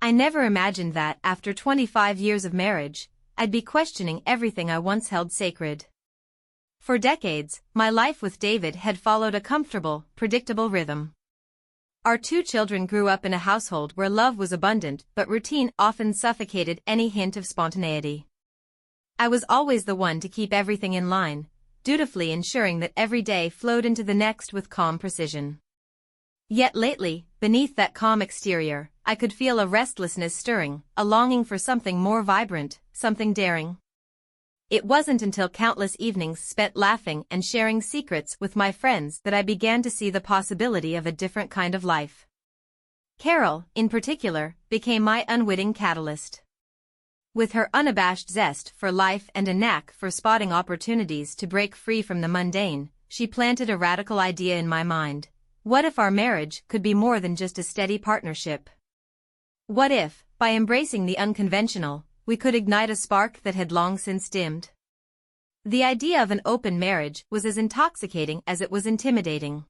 I never imagined that, after 25 years of marriage, I'd be questioning everything I once held sacred. For decades, my life with David had followed a comfortable, predictable rhythm. Our 2 children grew up in a household where love was abundant, but routine often suffocated any hint of spontaneity. I was always the one to keep everything in line, dutifully ensuring that every day flowed into the next with calm precision. Yet lately, beneath that calm exterior, I could feel a restlessness stirring, a longing for something more vibrant, something daring. It wasn't until countless evenings spent laughing and sharing secrets with my friends that I began to see the possibility of a different kind of life. Carol, in particular, became my unwitting catalyst. With her unabashed zest for life and a knack for spotting opportunities to break free from the mundane, she planted a radical idea in my mind. What if our marriage could be more than just a steady partnership? What if, by embracing the unconventional, we could ignite a spark that had long since dimmed? The idea of an open marriage was as intoxicating as it was intimidating.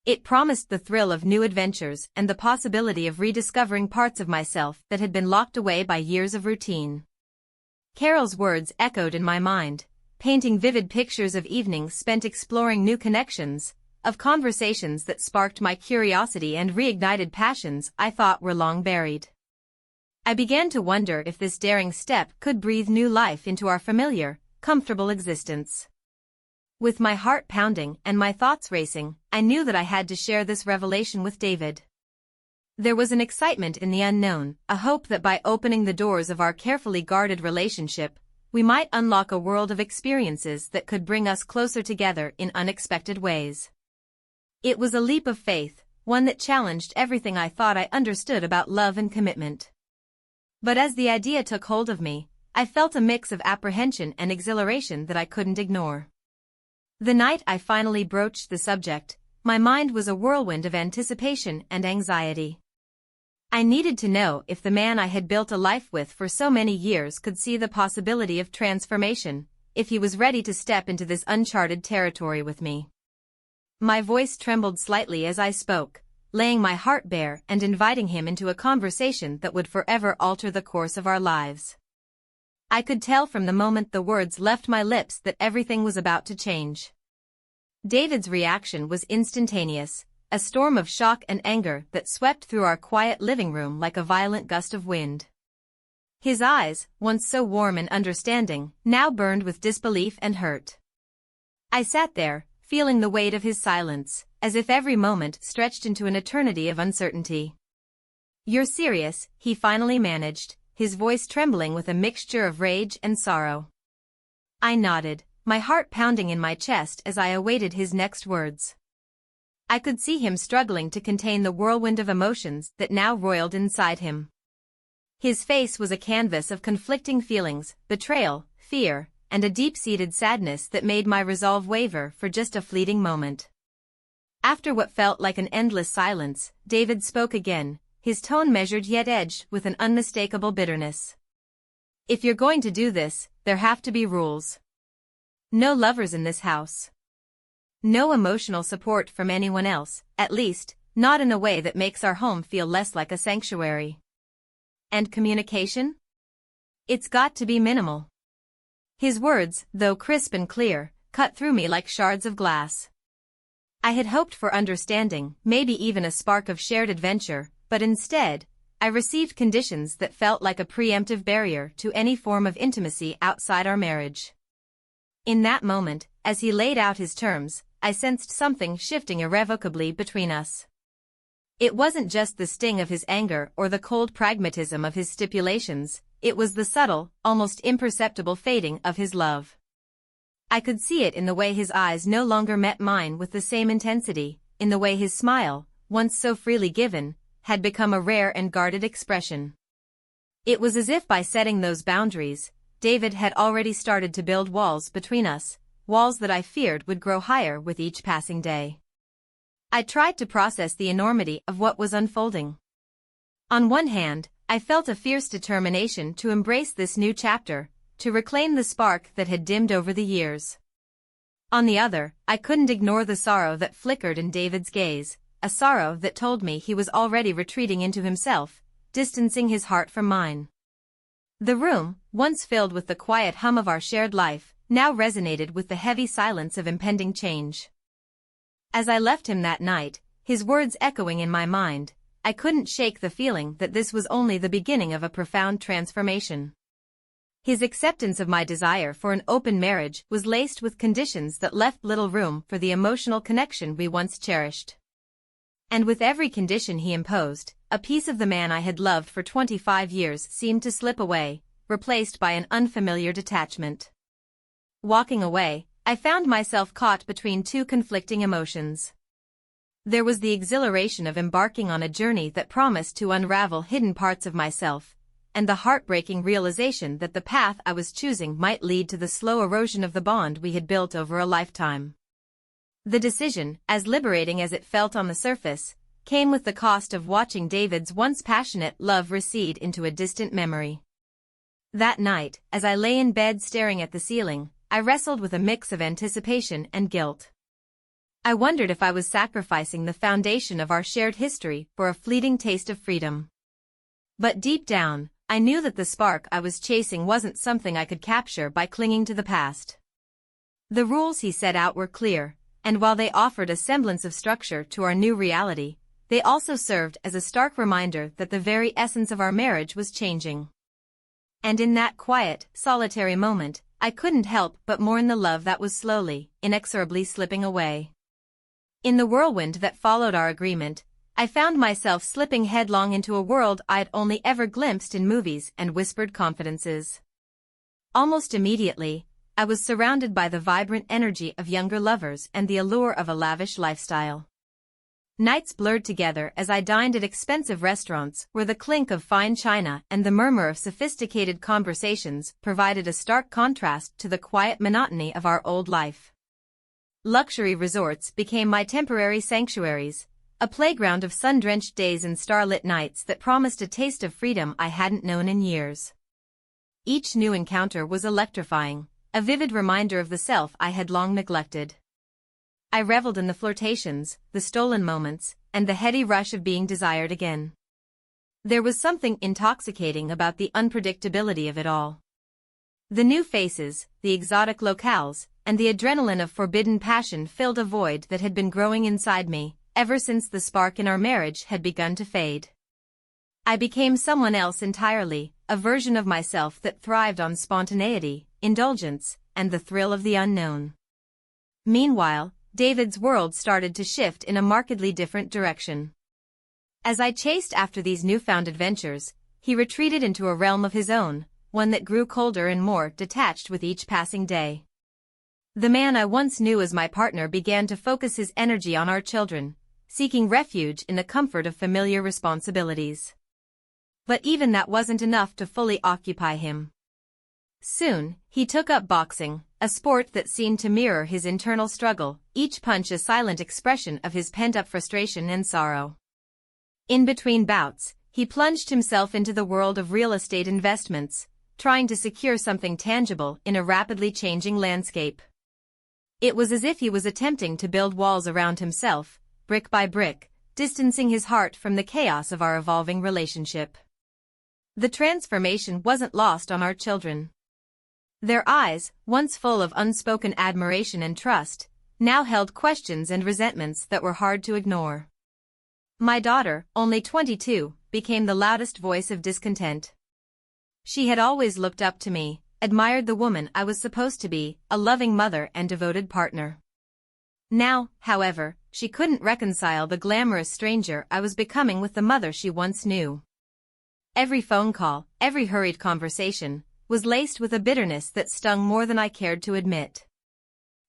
It promised the thrill of new adventures and the possibility of rediscovering parts of myself that had been locked away by years of routine. Carol's words echoed in my mind, painting vivid pictures of evenings spent exploring new connections, of conversations that sparked my curiosity and reignited passions I thought were long buried. I began to wonder if this daring step could breathe new life into our familiar, comfortable existence. With my heart pounding and my thoughts racing, I knew that I had to share this revelation with David. There was an excitement in the unknown, a hope that by opening the doors of our carefully guarded relationship, we might unlock a world of experiences that could bring us closer together in unexpected ways. It was a leap of faith, one that challenged everything I thought I understood about love and commitment. But as the idea took hold of me, I felt a mix of apprehension and exhilaration that I couldn't ignore. The night I finally broached the subject, my mind was a whirlwind of anticipation and anxiety. I needed to know if the man I had built a life with for so many years could see the possibility of transformation, if he was ready to step into this uncharted territory with me. My voice trembled slightly as I spoke, laying my heart bare and inviting him into a conversation that would forever alter the course of our lives. I could tell from the moment the words left my lips that everything was about to change. David's reaction was instantaneous, a storm of shock and anger that swept through our quiet living room like a violent gust of wind. His eyes, once so warm and understanding, now burned with disbelief and hurt. I sat there, feeling the weight of his silence, as if every moment stretched into an eternity of uncertainty. "You're serious," he finally managed, his voice trembling with a mixture of rage and sorrow. I nodded, my heart pounding in my chest as I awaited his next words. I could see him struggling to contain the whirlwind of emotions that now roiled inside him. His face was a canvas of conflicting feelings, betrayal, fear, and a deep-seated sadness that made my resolve waver for just a fleeting moment. After what felt like an endless silence, David spoke again, his tone measured yet edged with an unmistakable bitterness. "If you're going to do this, there have to be rules. No lovers in this house. No emotional support from anyone else, at least, not in a way that makes our home feel less like a sanctuary. And communication? It's got to be minimal." His words, though crisp and clear, cut through me like shards of glass. I had hoped for understanding, maybe even a spark of shared adventure, but instead, I received conditions that felt like a preemptive barrier to any form of intimacy outside our marriage. In that moment, as he laid out his terms, I sensed something shifting irrevocably between us. It wasn't just the sting of his anger or the cold pragmatism of his stipulations, it was the subtle, almost imperceptible fading of his love. I could see it in the way his eyes no longer met mine with the same intensity, in the way his smile, once so freely given, had become a rare and guarded expression. It was as if by setting those boundaries, David had already started to build walls between us, walls that I feared would grow higher with each passing day. I tried to process the enormity of what was unfolding. On one hand, I felt a fierce determination to embrace this new chapter, to reclaim the spark that had dimmed over the years. On the other, I couldn't ignore the sorrow that flickered in David's gaze, a sorrow that told me he was already retreating into himself, distancing his heart from mine. The room, once filled with the quiet hum of our shared life, now resonated with the heavy silence of impending change. As I left him that night, his words echoing in my mind, I couldn't shake the feeling that this was only the beginning of a profound transformation. His acceptance of my desire for an open marriage was laced with conditions that left little room for the emotional connection we once cherished. And with every condition he imposed, a piece of the man I had loved for 25 years seemed to slip away, replaced by an unfamiliar detachment. Walking away, I found myself caught between two conflicting emotions. There was the exhilaration of embarking on a journey that promised to unravel hidden parts of myself, and the heartbreaking realization that the path I was choosing might lead to the slow erosion of the bond we had built over a lifetime. The decision, as liberating as it felt on the surface, came with the cost of watching David's once passionate love recede into a distant memory. That night, as I lay in bed staring at the ceiling, I wrestled with a mix of anticipation and guilt. I wondered if I was sacrificing the foundation of our shared history for a fleeting taste of freedom. But deep down, I knew that the spark I was chasing wasn't something I could capture by clinging to the past. The rules he set out were clear, and while they offered a semblance of structure to our new reality, they also served as a stark reminder that the very essence of our marriage was changing. And in that quiet, solitary moment, I couldn't help but mourn the love that was slowly, inexorably slipping away. In the whirlwind that followed our agreement, I found myself slipping headlong into a world I'd only ever glimpsed in movies and whispered confidences. Almost immediately, I was surrounded by the vibrant energy of younger lovers and the allure of a lavish lifestyle. Nights blurred together as I dined at expensive restaurants where the clink of fine china and the murmur of sophisticated conversations provided a stark contrast to the quiet monotony of our old life. Luxury resorts became my temporary sanctuaries, a playground of sun-drenched days and starlit nights that promised a taste of freedom I hadn't known in years. Each new encounter was electrifying, a vivid reminder of the self I had long neglected. I reveled in the flirtations, the stolen moments, and the heady rush of being desired again. There was something intoxicating about the unpredictability of it all. The new faces, the exotic locales, and the adrenaline of forbidden passion filled a void that had been growing inside me, ever since the spark in our marriage had begun to fade. I became someone else entirely, a version of myself that thrived on spontaneity, indulgence, and the thrill of the unknown. Meanwhile, David's world started to shift in a markedly different direction. As I chased after these newfound adventures, he retreated into a realm of his own, one that grew colder and more detached with each passing day. The man I once knew as my partner began to focus his energy on our children, seeking refuge in the comfort of familiar responsibilities. But even that wasn't enough to fully occupy him. Soon, he took up boxing, a sport that seemed to mirror his internal struggle, each punch a silent expression of his pent-up frustration and sorrow. In between bouts, he plunged himself into the world of real estate investments, trying to secure something tangible in a rapidly changing landscape. It was as if he was attempting to build walls around himself, brick by brick, distancing his heart from the chaos of our evolving relationship. The transformation wasn't lost on our children. Their eyes, once full of unspoken admiration and trust, now held questions and resentments that were hard to ignore. My daughter, only 22, became the loudest voice of discontent. She had always looked up to me, admired the woman I was supposed to be, a loving mother and devoted partner. Now, however, she couldn't reconcile the glamorous stranger I was becoming with the mother she once knew. Every phone call, every hurried conversation, was laced with a bitterness that stung more than I cared to admit.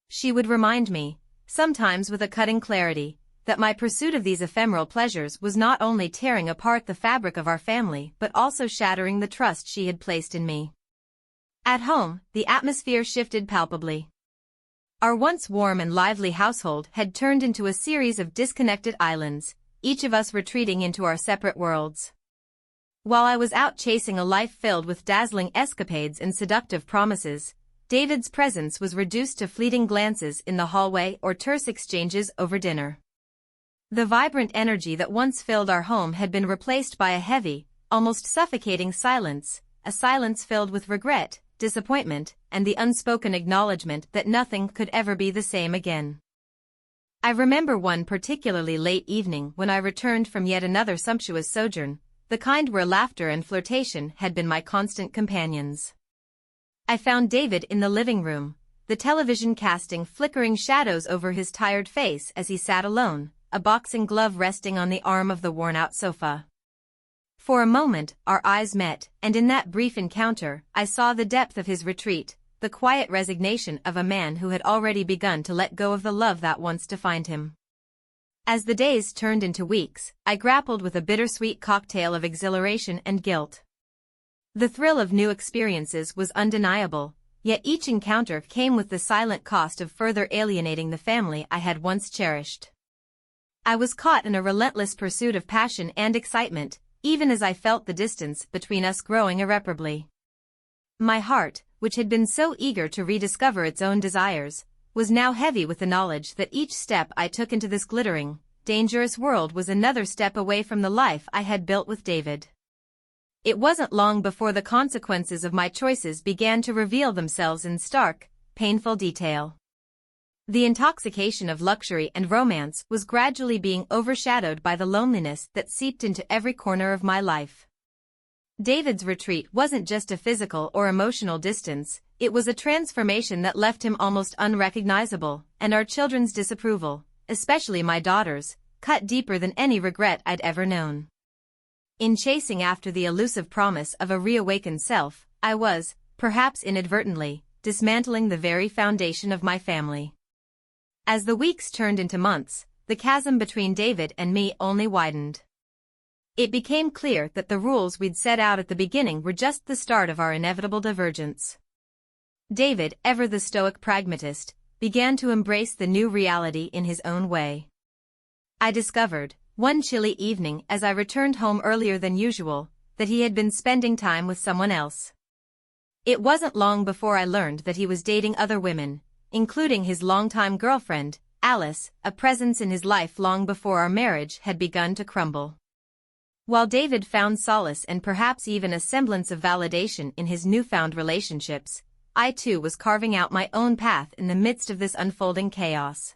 She would remind me, sometimes with a cutting clarity, that my pursuit of these ephemeral pleasures was not only tearing apart the fabric of our family but also shattering the trust she had placed in me. At home, the atmosphere shifted palpably. Our once warm and lively household had turned into a series of disconnected islands, each of us retreating into our separate worlds. While I was out chasing a life filled with dazzling escapades and seductive promises, David's presence was reduced to fleeting glances in the hallway or terse exchanges over dinner. The vibrant energy that once filled our home had been replaced by a heavy, almost suffocating silence, a silence filled with regret, disappointment, and the unspoken acknowledgement that nothing could ever be the same again. I remember one particularly late evening when I returned from yet another sumptuous sojourn, the kind where laughter and flirtation had been my constant companions. I found David in the living room, the television casting flickering shadows over his tired face as he sat alone, a boxing glove resting on the arm of the worn-out sofa. For a moment, our eyes met, and in that brief encounter, I saw the depth of his retreat, the quiet resignation of a man who had already begun to let go of the love that once defined him. As the days turned into weeks, I grappled with a bittersweet cocktail of exhilaration and guilt. The thrill of new experiences was undeniable, yet each encounter came with the silent cost of further alienating the family I had once cherished. I was caught in a relentless pursuit of passion and excitement, even as I felt the distance between us growing irreparably. My heart, which had been so eager to rediscover its own desires, was now heavy with the knowledge that each step I took into this glittering, dangerous world was another step away from the life I had built with David. It wasn't long before the consequences of my choices began to reveal themselves in stark, painful detail. The intoxication of luxury and romance was gradually being overshadowed by the loneliness that seeped into every corner of my life. David's retreat wasn't just a physical or emotional distance, it was a transformation that left him almost unrecognizable, and our children's disapproval, especially my daughter's, cut deeper than any regret I'd ever known. In chasing after the elusive promise of a reawakened self, I was, perhaps inadvertently, dismantling the very foundation of my family. As the weeks turned into months, the chasm between David and me only widened. It became clear that the rules we'd set out at the beginning were just the start of our inevitable divergence. David, ever the stoic pragmatist, began to embrace the new reality in his own way. I discovered, one chilly evening as I returned home earlier than usual, that he had been spending time with someone else. It wasn't long before I learned that he was dating other women, including his longtime girlfriend, Alice, a presence in his life long before our marriage had begun to crumble. While David found solace and perhaps even a semblance of validation in his newfound relationships, I too was carving out my own path in the midst of this unfolding chaos.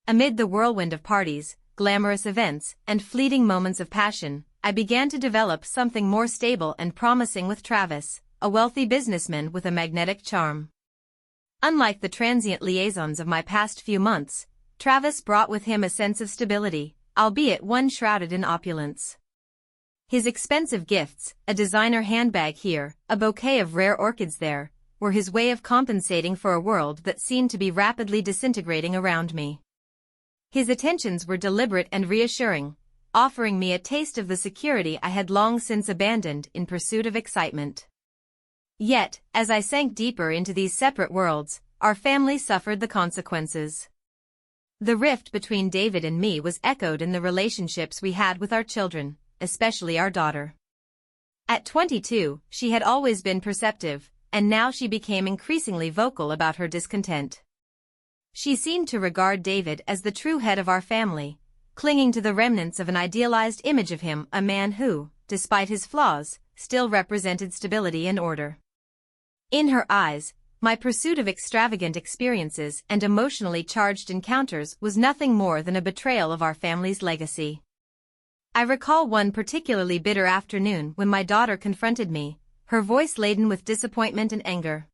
Amid the whirlwind of parties, glamorous events, and fleeting moments of passion, I began to develop something more stable and promising with Travis, a wealthy businessman with a magnetic charm. Unlike the transient liaisons of my past few months, Travis brought with him a sense of stability, albeit one shrouded in opulence. His expensive gifts, a designer handbag here, a bouquet of rare orchids there, were his way of compensating for a world that seemed to be rapidly disintegrating around me. His attentions were deliberate and reassuring, offering me a taste of the security I had long since abandoned in pursuit of excitement. Yet, as I sank deeper into these separate worlds, our family suffered the consequences. The rift between David and me was echoed in the relationships we had with our children, especially our daughter. At 22, she had always been perceptive, and now she became increasingly vocal about her discontent. She seemed to regard David as the true head of our family, clinging to the remnants of an idealized image of him, a man who, despite his flaws, still represented stability and order. In her eyes, my pursuit of extravagant experiences and emotionally charged encounters was nothing more than a betrayal of our family's legacy. I recall one particularly bitter afternoon when my daughter confronted me, her voice laden with disappointment and anger.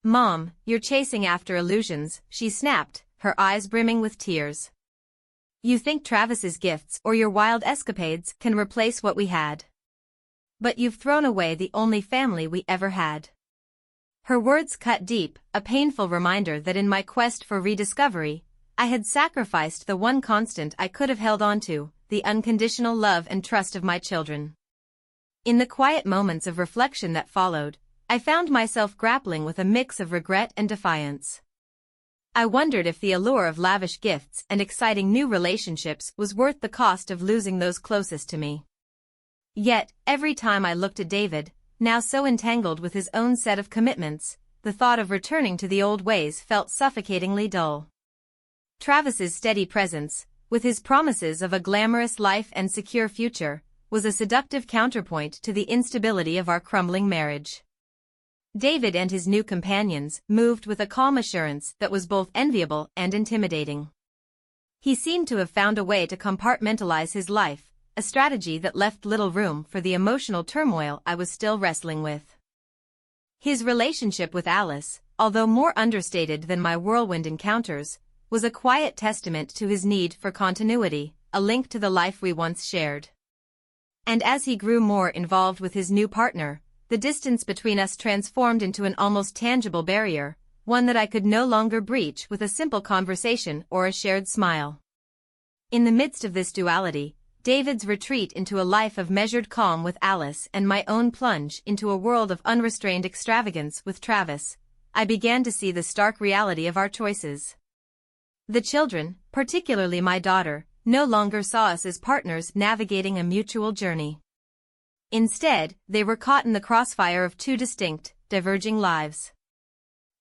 "Mom, you're chasing after illusions," she snapped, her eyes brimming with tears. "You think Travis's gifts or your wild escapades can replace what we had. But you've thrown away the only family we ever had." Her words cut deep, a painful reminder that in my quest for rediscovery, I had sacrificed the one constant I could have held on to, the unconditional love and trust of my children. In the quiet moments of reflection that followed, I found myself grappling with a mix of regret and defiance. I wondered if the allure of lavish gifts and exciting new relationships was worth the cost of losing those closest to me. Yet, every time I looked at David, now so entangled with his own set of commitments, the thought of returning to the old ways felt suffocatingly dull. Travis's steady presence, with his promises of a glamorous life and secure future, was a seductive counterpoint to the instability of our crumbling marriage. David and his new companions moved with a calm assurance that was both enviable and intimidating. He seemed to have found a way to compartmentalize his life, a strategy that left little room for the emotional turmoil I was still wrestling with. His relationship with Alice, although more understated than my whirlwind encounters, was a quiet testament to his need for continuity, a link to the life we once shared. And as he grew more involved with his new partner, the distance between us transformed into an almost tangible barrier, one that I could no longer breach with a simple conversation or a shared smile. In the midst of this duality, David's retreat into a life of measured calm with Alice and my own plunge into a world of unrestrained extravagance with Travis, I began to see the stark reality of our choices. The children, particularly my daughter, no longer saw us as partners navigating a mutual journey. Instead, they were caught in the crossfire of two distinct, diverging lives.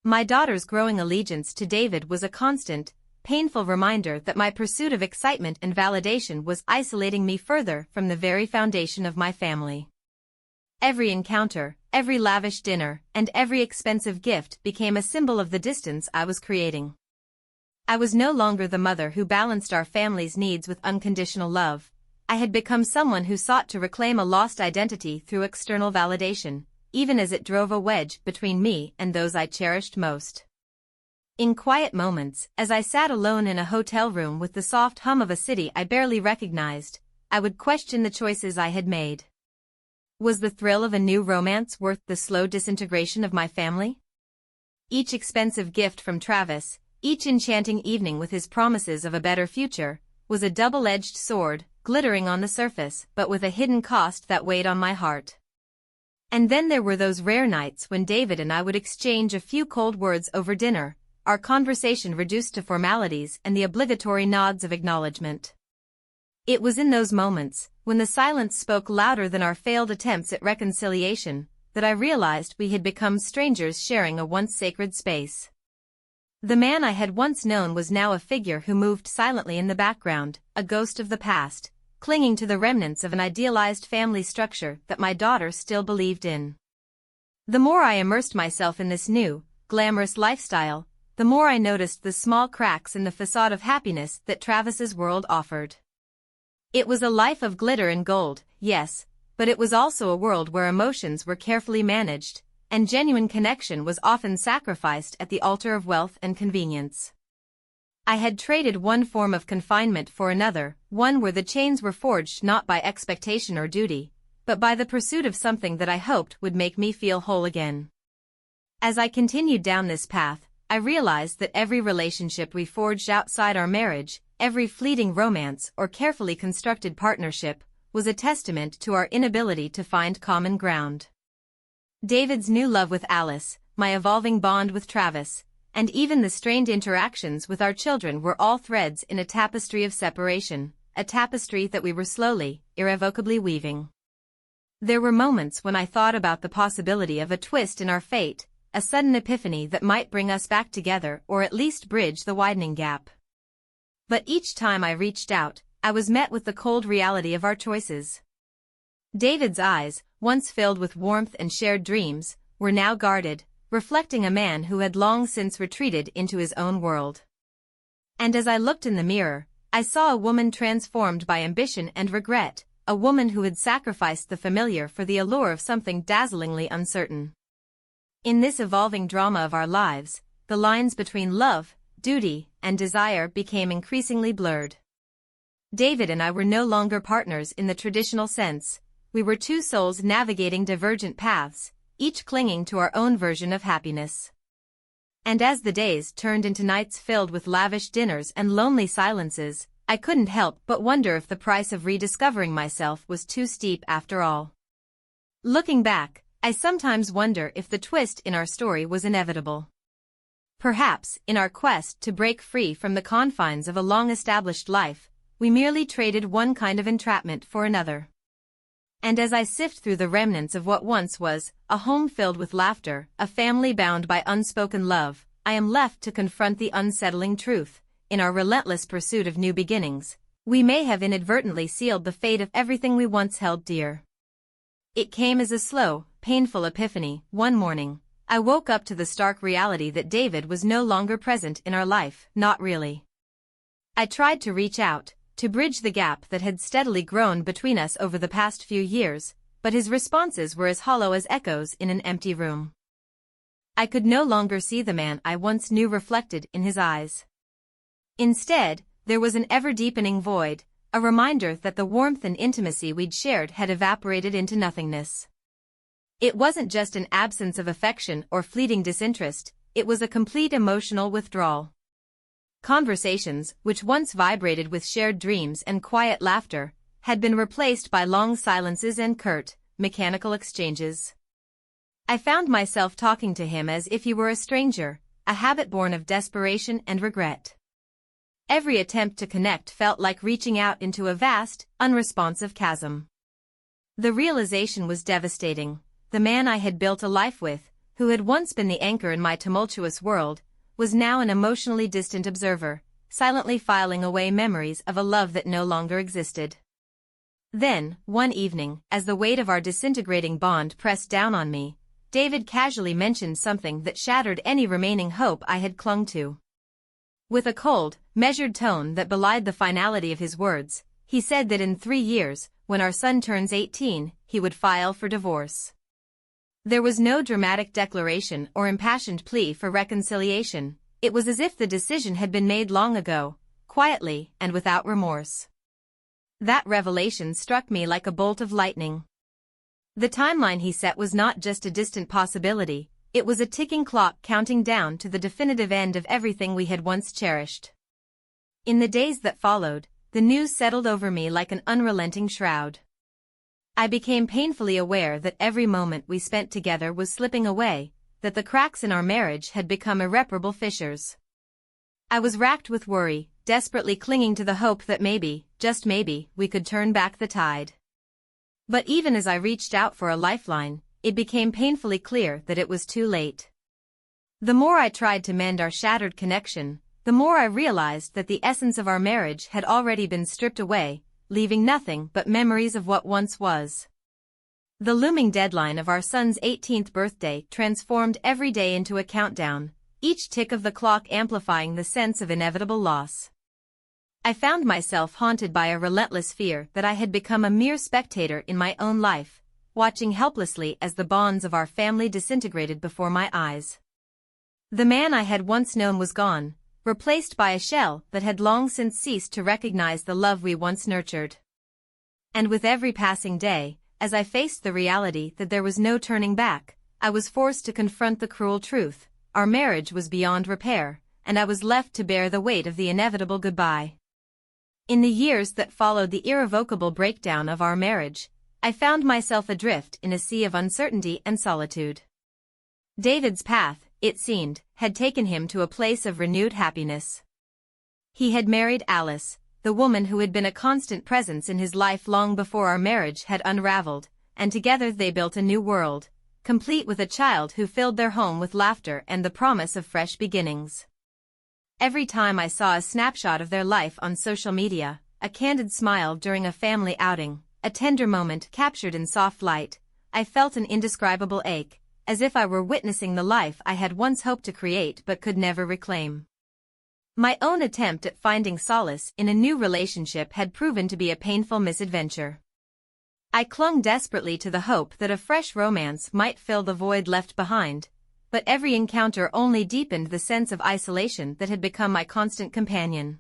My daughter's growing allegiance to David was a constant, painful reminder that my pursuit of excitement and validation was isolating me further from the very foundation of my family. Every encounter, every lavish dinner, and every expensive gift became a symbol of the distance I was creating. I was no longer the mother who balanced our family's needs with unconditional love. I had become someone who sought to reclaim a lost identity through external validation, even as it drove a wedge between me and those I cherished most. In quiet moments, as I sat alone in a hotel room with the soft hum of a city I barely recognized, I would question the choices I had made. Was the thrill of a new romance worth the slow disintegration of my family? Each expensive gift from Travis, each enchanting evening with his promises of a better future, was a double-edged sword, glittering on the surface but with a hidden cost that weighed on my heart. And then there were those rare nights when David and I would exchange a few cold words over dinner, our conversation reduced to formalities and the obligatory nods of acknowledgement. It was in those moments, when the silence spoke louder than our failed attempts at reconciliation, that I realized we had become strangers sharing a once sacred space. The man I had once known was now a figure who moved silently in the background, a ghost of the past, clinging to the remnants of an idealized family structure that my daughter still believed in. The more I immersed myself in this new, glamorous lifestyle, the more I noticed the small cracks in the facade of happiness that Travis's world offered. It was a life of glitter and gold, yes, but it was also a world where emotions were carefully managed, and genuine connection was often sacrificed at the altar of wealth and convenience. I had traded one form of confinement for another, one where the chains were forged not by expectation or duty, but by the pursuit of something that I hoped would make me feel whole again. As I continued down this path, I realized that every relationship we forged outside our marriage, every fleeting romance or carefully constructed partnership, was a testament to our inability to find common ground. David's new love with Alice, my evolving bond with Travis, and even the strained interactions with our children were all threads in a tapestry of separation, a tapestry that we were slowly, irrevocably weaving. There were moments when I thought about the possibility of a twist in our fate, a sudden epiphany that might bring us back together or at least bridge the widening gap. But each time I reached out, I was met with the cold reality of our choices. David's eyes, once filled with warmth and shared dreams, were now guarded, reflecting a man who had long since retreated into his own world. And as I looked in the mirror, I saw a woman transformed by ambition and regret, a woman who had sacrificed the familiar for the allure of something dazzlingly uncertain. In this evolving drama of our lives, the lines between love, duty, and desire became increasingly blurred. David and I were no longer partners in the traditional sense. We were two souls navigating divergent paths, each clinging to our own version of happiness. And as the days turned into nights filled with lavish dinners and lonely silences, I couldn't help but wonder if the price of rediscovering myself was too steep after all. Looking back, I sometimes wonder if the twist in our story was inevitable. Perhaps, in our quest to break free from the confines of a long-established life, we merely traded one kind of entrapment for another. And as I sift through the remnants of what once was, a home filled with laughter, a family bound by unspoken love, I am left to confront the unsettling truth. In our relentless pursuit of new beginnings, We may have inadvertently sealed the fate of everything we once held dear. It came as a slow, painful epiphany. One morning, I woke up to the stark reality that David was no longer present in our life. Not really. I tried to reach out, to bridge the gap that had steadily grown between us over the past few years, but his responses were as hollow as echoes in an empty room. I could no longer see the man I once knew reflected in his eyes. Instead, there was an ever-deepening void, a reminder that the warmth and intimacy we'd shared had evaporated into nothingness. It wasn't just an absence of affection or fleeting disinterest, it was a complete emotional withdrawal. Conversations, which once vibrated with shared dreams and quiet laughter, had been replaced by long silences and curt, mechanical exchanges. I found myself talking to him as if he were a stranger, a habit born of desperation and regret. Every attempt to connect felt like reaching out into a vast, unresponsive chasm. The realization was devastating. The man I had built a life with, who had once been the anchor in my tumultuous world, was now an emotionally distant observer, silently filing away memories of a love that no longer existed. Then, one evening, as the weight of our disintegrating bond pressed down on me, David casually mentioned something that shattered any remaining hope I had clung to. With a cold, measured tone that belied the finality of his words, he said that in 3 years, when our son turns 18, he would file for divorce. There was no dramatic declaration or impassioned plea for reconciliation. It was as if the decision had been made long ago, quietly and without remorse. That revelation struck me like a bolt of lightning. The timeline he set was not just a distant possibility, it was a ticking clock counting down to the definitive end of everything we had once cherished. In the days that followed, the news settled over me like an unrelenting shroud. I became painfully aware that every moment we spent together was slipping away, that the cracks in our marriage had become irreparable fissures. I was racked with worry, desperately clinging to the hope that maybe, just maybe, we could turn back the tide. But even as I reached out for a lifeline, it became painfully clear that it was too late. The more I tried to mend our shattered connection, the more I realized that the essence of our marriage had already been stripped away, leaving nothing but memories of what once was. The looming deadline of our son's 18th birthday transformed every day into a countdown, each tick of the clock amplifying the sense of inevitable loss. I found myself haunted by a relentless fear that I had become a mere spectator in my own life, watching helplessly as the bonds of our family disintegrated before my eyes. The man I had once known was gone, replaced by a shell that had long since ceased to recognize the love we once nurtured. And with every passing day, as I faced the reality that there was no turning back, I was forced to confront the cruel truth: our marriage was beyond repair, and I was left to bear the weight of the inevitable goodbye. In the years that followed the irrevocable breakdown of our marriage, I found myself adrift in a sea of uncertainty and solitude. David's path, it seemed, had taken him to a place of renewed happiness. He had married Alice, the woman who had been a constant presence in his life long before our marriage had unraveled, and together they built a new world, complete with a child who filled their home with laughter and the promise of fresh beginnings. Every time I saw a snapshot of their life on social media, a candid smile during a family outing, a tender moment captured in soft light, I felt an indescribable ache, as if I were witnessing the life I had once hoped to create but could never reclaim. My own attempt at finding solace in a new relationship had proven to be a painful misadventure. I clung desperately to the hope that a fresh romance might fill the void left behind, but every encounter only deepened the sense of isolation that had become my constant companion.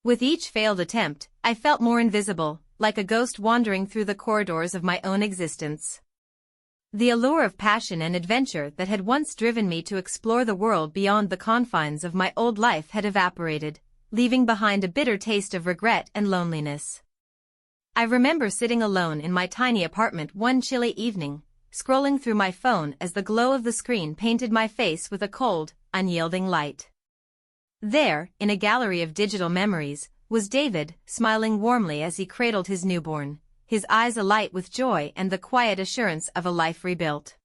With each failed attempt, I felt more invisible, like a ghost wandering through the corridors of my own existence. The allure of passion and adventure that had once driven me to explore the world beyond the confines of my old life had evaporated, leaving behind a bitter taste of regret and loneliness. I remember sitting alone in my tiny apartment one chilly evening, scrolling through my phone as the glow of the screen painted my face with a cold, unyielding light. There, in a gallery of digital memories, was David, smiling warmly as he cradled his newborn, his eyes alight with joy and the quiet assurance of a life rebuilt.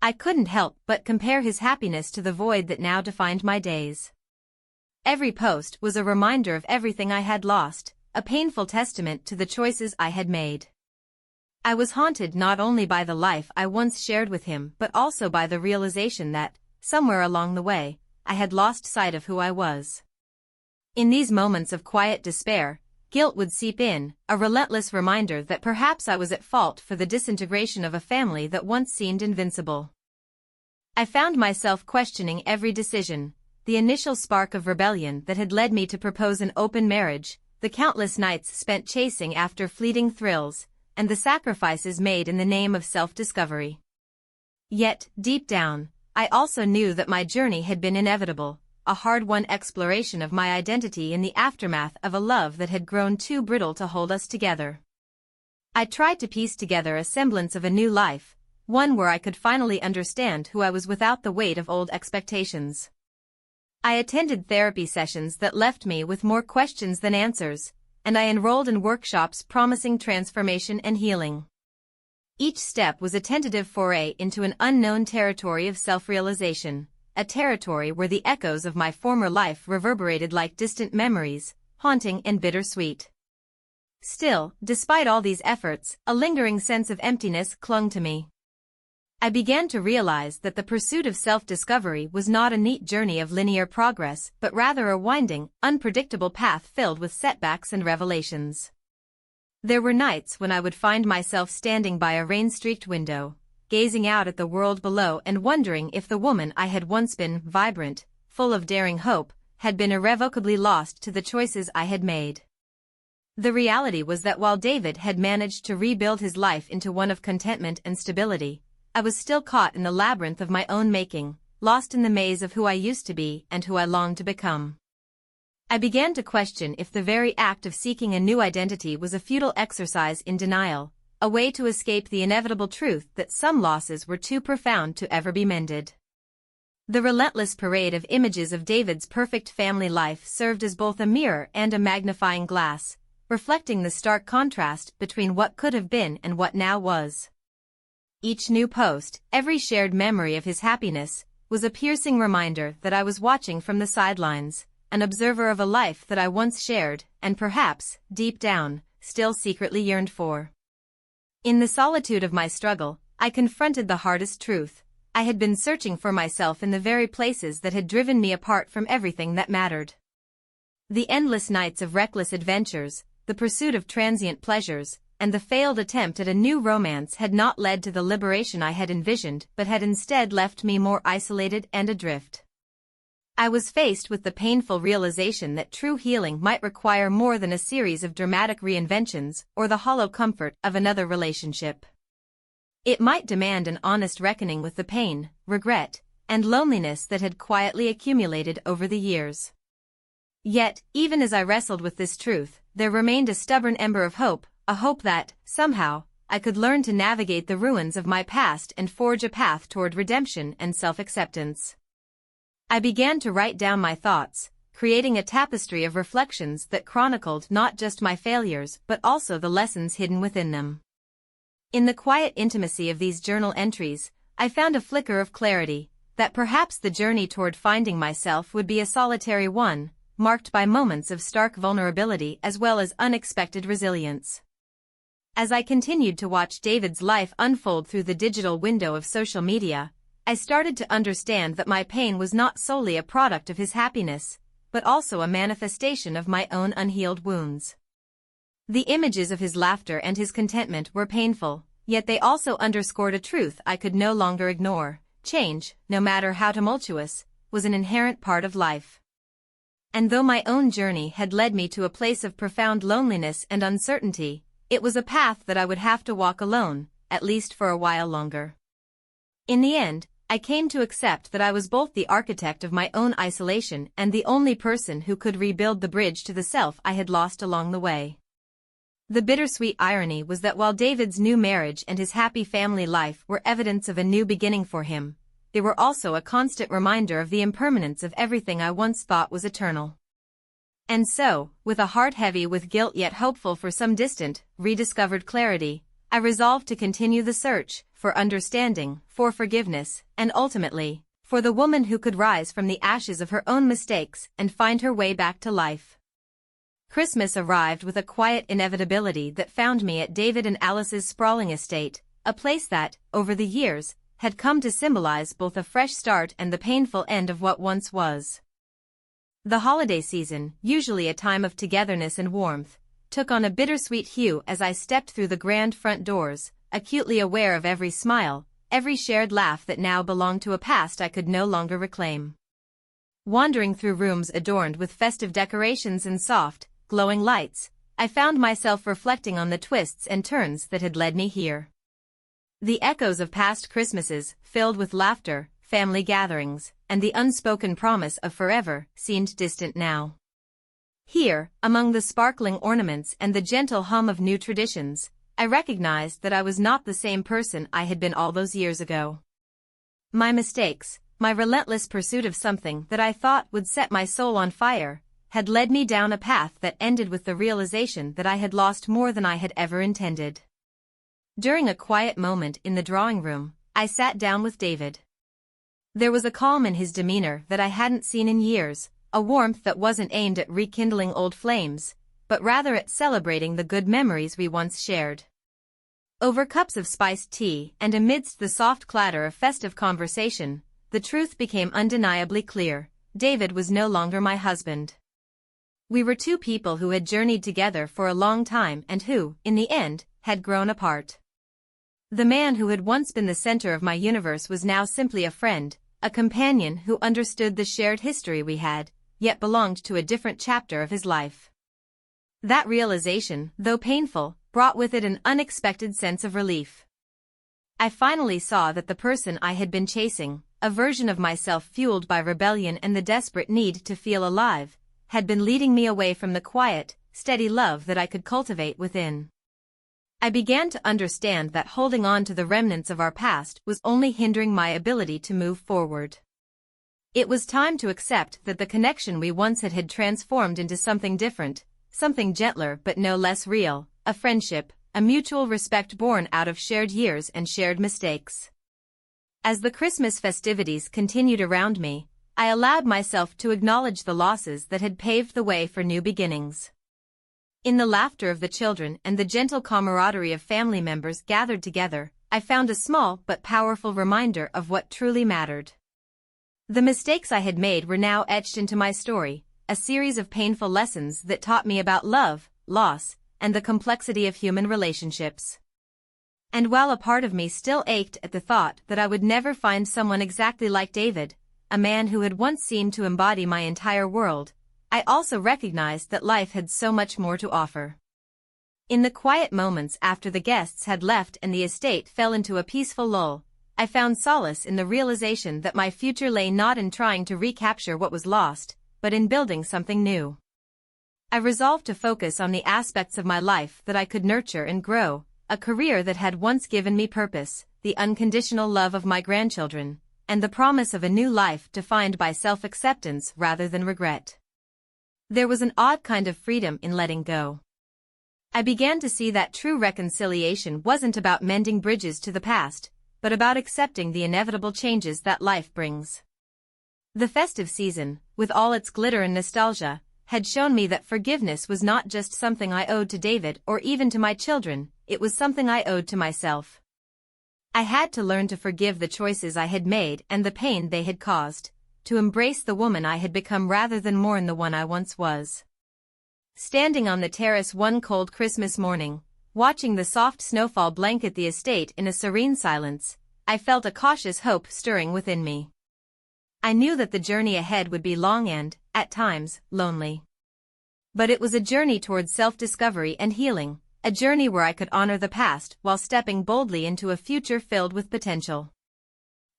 I couldn't help but compare his happiness to the void that now defined my days. Every post was a reminder of everything I had lost, a painful testament to the choices I had made. I was haunted not only by the life I once shared with him but also by the realization that, somewhere along the way, I had lost sight of who I was. In these moments of quiet despair, guilt would seep in, a relentless reminder that perhaps I was at fault for the disintegration of a family that once seemed invincible. I found myself questioning every decision, the initial spark of rebellion that had led me to propose an open marriage, the countless nights spent chasing after fleeting thrills, and the sacrifices made in the name of self-discovery. Yet, deep down, I also knew that my journey had been inevitable, a hard-won exploration of my identity in the aftermath of a love that had grown too brittle to hold us together. I tried to piece together a semblance of a new life, one where I could finally understand who I was without the weight of old expectations. I attended therapy sessions that left me with more questions than answers, and I enrolled in workshops promising transformation and healing. Each step was a tentative foray into an unknown territory of self-realization, a territory where the echoes of my former life reverberated like distant memories, haunting and bittersweet. Still, despite all these efforts, a lingering sense of emptiness clung to me. I began to realize that the pursuit of self-discovery was not a neat journey of linear progress but rather a winding, unpredictable path filled with setbacks and revelations. There were nights when I would find myself standing by a rain-streaked window, gazing out at the world below and wondering if the woman I had once been, vibrant, full of daring hope, had been irrevocably lost to the choices I had made. The reality was that while David had managed to rebuild his life into one of contentment and stability, I was still caught in the labyrinth of my own making, lost in the maze of who I used to be and who I longed to become. I began to question if the very act of seeking a new identity was a futile exercise in denial, a way to escape the inevitable truth that some losses were too profound to ever be mended. The relentless parade of images of David's perfect family life served as both a mirror and a magnifying glass, reflecting the stark contrast between what could have been and what now was. Each new post, every shared memory of his happiness, was a piercing reminder that I was watching from the sidelines, an observer of a life that I once shared, and perhaps, deep down, still secretly yearned for. In the solitude of my struggle, I confronted the hardest truth. I had been searching for myself in the very places that had driven me apart from everything that mattered. The endless nights of reckless adventures, the pursuit of transient pleasures, and the failed attempt at a new romance had not led to the liberation I had envisioned but had instead left me more isolated and adrift. I was faced with the painful realization that true healing might require more than a series of dramatic reinventions or the hollow comfort of another relationship. It might demand an honest reckoning with the pain, regret, and loneliness that had quietly accumulated over the years. Yet, even as I wrestled with this truth, there remained a stubborn ember of hope, a hope that, somehow, I could learn to navigate the ruins of my past and forge a path toward redemption and self-acceptance. I began to write down my thoughts, creating a tapestry of reflections that chronicled not just my failures but also the lessons hidden within them. In the quiet intimacy of these journal entries, I found a flicker of clarity, that perhaps the journey toward finding myself would be a solitary one, marked by moments of stark vulnerability as well as unexpected resilience. As I continued to watch David's life unfold through the digital window of social media, I started to understand that my pain was not solely a product of his happiness, but also a manifestation of my own unhealed wounds. The images of his laughter and his contentment were painful, yet they also underscored a truth I could no longer ignore: change, no matter how tumultuous, was an inherent part of life. And though my own journey had led me to a place of profound loneliness and uncertainty, it was a path that I would have to walk alone, at least for a while longer. In the end, I came to accept that I was both the architect of my own isolation and the only person who could rebuild the bridge to the self I had lost along the way. The bittersweet irony was that while David's new marriage and his happy family life were evidence of a new beginning for him, they were also a constant reminder of the impermanence of everything I once thought was eternal. And so, with a heart heavy with guilt yet hopeful for some distant, rediscovered clarity, I resolved to continue the search for understanding, for forgiveness, and ultimately, for the woman who could rise from the ashes of her own mistakes and find her way back to life. Christmas arrived with a quiet inevitability that found me at David and Alice's sprawling estate, a place that, over the years, had come to symbolize both a fresh start and the painful end of what once was. The holiday season, usually a time of togetherness and warmth, took on a bittersweet hue as I stepped through the grand front doors, acutely aware of every smile, every shared laugh that now belonged to a past I could no longer reclaim. Wandering through rooms adorned with festive decorations and soft, glowing lights, I found myself reflecting on the twists and turns that had led me here. The echoes of past Christmases, filled with laughter, family gatherings, and the unspoken promise of forever, seemed distant now. Here, among the sparkling ornaments and the gentle hum of new traditions, I recognized that I was not the same person I had been all those years ago. My mistakes, my relentless pursuit of something that I thought would set my soul on fire, had led me down a path that ended with the realization that I had lost more than I had ever intended. During a quiet moment in the drawing room, I sat down with David. There was a calm in his demeanor that I hadn't seen in years, a warmth that wasn't aimed at rekindling old flames, but rather at celebrating the good memories we once shared. Over cups of spiced tea and amidst the soft clatter of festive conversation, the truth became undeniably clear: David was no longer my husband. We were two people who had journeyed together for a long time and who, in the end, had grown apart. The man who had once been the center of my universe was now simply a friend, a companion who understood the shared history we had, yet belonged to a different chapter of his life. That realization, though painful, brought with it an unexpected sense of relief. I finally saw that the person I had been chasing, a version of myself fueled by rebellion and the desperate need to feel alive, had been leading me away from the quiet, steady love that I could cultivate within. I began to understand that holding on to the remnants of our past was only hindering my ability to move forward. It was time to accept that the connection we once had transformed into something different, something gentler but no less real, a friendship, a mutual respect born out of shared years and shared mistakes. As the Christmas festivities continued around me, I allowed myself to acknowledge the losses that had paved the way for new beginnings. In the laughter of the children and the gentle camaraderie of family members gathered together, I found a small but powerful reminder of what truly mattered. The mistakes I had made were now etched into my story, a series of painful lessons that taught me about love, loss, and the complexity of human relationships. And while a part of me still ached at the thought that I would never find someone exactly like David, a man who had once seemed to embody my entire world, I also recognized that life had so much more to offer. In the quiet moments after the guests had left and the estate fell into a peaceful lull, I found solace in the realization that my future lay not in trying to recapture what was lost, but in building something new. I resolved to focus on the aspects of my life that I could nurture and grow, a career that had once given me purpose, the unconditional love of my grandchildren, and the promise of a new life defined by self-acceptance rather than regret. There was an odd kind of freedom in letting go. I began to see that true reconciliation wasn't about mending bridges to the past, but about accepting the inevitable changes that life brings. The festive season, with all its glitter and nostalgia, had shown me that forgiveness was not just something I owed to David or even to my children, it was something I owed to myself. I had to learn to forgive the choices I had made and the pain they had caused, to embrace the woman I had become rather than mourn the one I once was. Standing on the terrace one cold Christmas morning, watching the soft snowfall blanket the estate in a serene silence, I felt a cautious hope stirring within me. I knew that the journey ahead would be long and, at times, lonely. But it was a journey towards self-discovery and healing, a journey where I could honor the past while stepping boldly into a future filled with potential.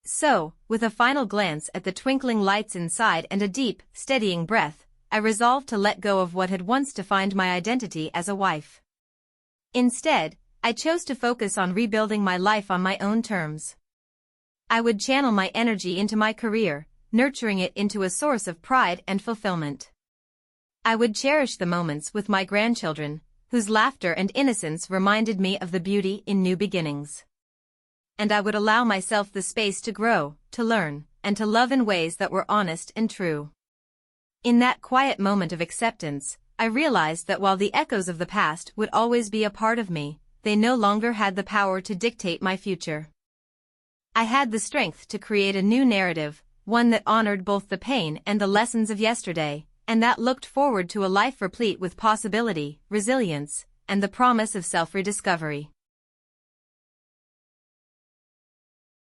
So, with a final glance at the twinkling lights inside and a deep, steadying breath, I resolved to let go of what had once defined my identity as a wife. Instead, I chose to focus on rebuilding my life on my own terms. I would channel my energy into my career, nurturing it into a source of pride and fulfillment. I would cherish the moments with my grandchildren, whose laughter and innocence reminded me of the beauty in new beginnings. And I would allow myself the space to grow, to learn, and to love in ways that were honest and true. In that quiet moment of acceptance, I realized that while the echoes of the past would always be a part of me, they no longer had the power to dictate my future. I had the strength to create a new narrative, one that honored both the pain and the lessons of yesterday, and that looked forward to a life replete with possibility, resilience, and the promise of self-rediscovery.